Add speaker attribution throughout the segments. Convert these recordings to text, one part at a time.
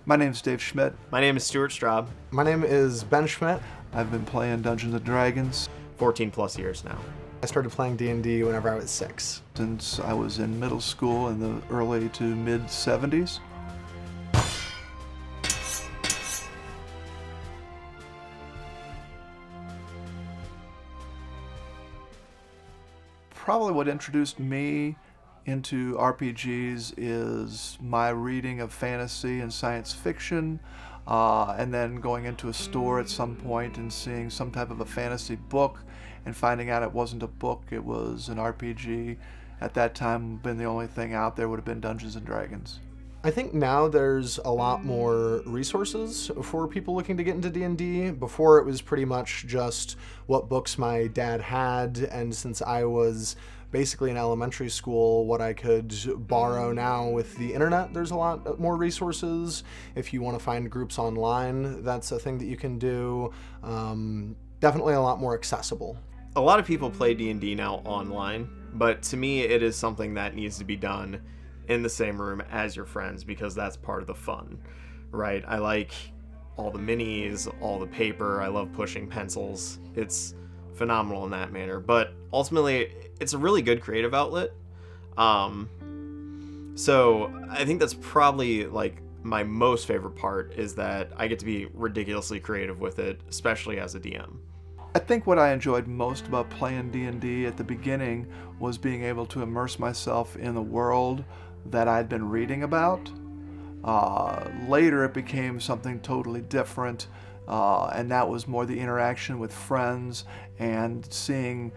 Speaker 1: My name's Dave Schmidt.
Speaker 2: My name is Stuart Straub.
Speaker 3: My name is Ben Schmidt.
Speaker 1: I've been playing Dungeons & Dragons
Speaker 2: 14 plus years now.
Speaker 3: I started playing D&D whenever I was 6.
Speaker 1: since I was in middle school in the early to mid 70s. Probably what introduced me into RPGs is my reading of fantasy and science fiction, and then going into a store at some point and seeing some type of a fantasy book and finding out it wasn't a book, it was an RPG. At that time, been the only thing out there would have been Dungeons and Dragons.
Speaker 3: I think now there's a lot more resources for people looking to get into D&D. Before it was pretty much just what books my dad had, and since I was basically in elementary school, what I could borrow. Now with the internet, there's a lot more resources. If you want to find groups online, that's a thing that you can do. Definitely a lot more accessible.
Speaker 2: A lot of people play D&D now online, but to me it is something that needs to be done in the same room as your friends, because that's part of the fun, right? I like all the minis, all the paper. I love pushing pencils. It's phenomenal in that manner, but ultimately it's a really good creative outlet. So I think that's probably like my most favorite part, is that I get to be ridiculously creative with it, especially as a DM.
Speaker 1: I think what I enjoyed most about playing D&D at the beginning was being able to immerse myself in the world that I'd been reading about. Later it became something totally different, and that was more the interaction with friends and seeing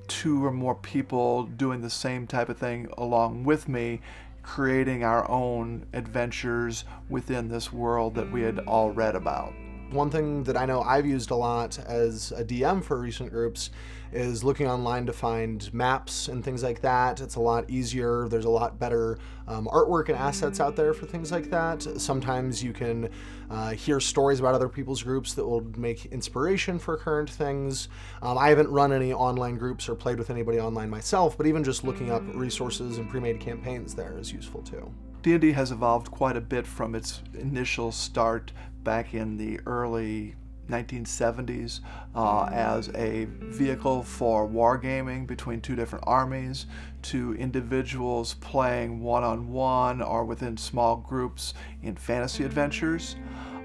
Speaker 1: two or more people doing the same type of thing along with me, creating our own adventures within this world that we had all read about.
Speaker 3: One thing that I know I've used a lot as a DM for recent groups is looking online to find maps and things like that. It's a lot easier. There's a lot better artwork and assets out there for things like that. Sometimes you can hear stories about other people's groups that will make inspiration for current things. I haven't run any online groups or played with anybody online myself, but even just looking up resources and pre-made campaigns there is useful too.
Speaker 1: D&D has evolved quite a bit from its initial start back in the early 1970s as a vehicle for wargaming between two different armies, to individuals playing one-on-one or within small groups in fantasy adventures.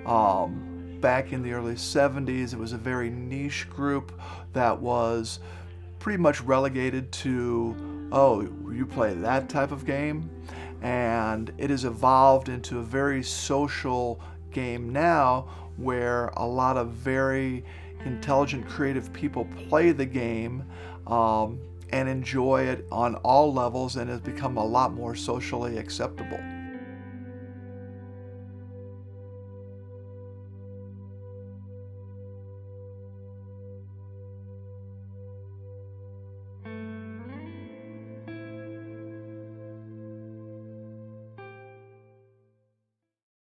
Speaker 1: Back in the early 70s, it was a very niche group that was pretty much relegated to, oh, you play that type of game? And it has evolved into a very social game now, where a lot of very intelligent, creative people play the game and enjoy it on all levels, and has become a lot more socially acceptable.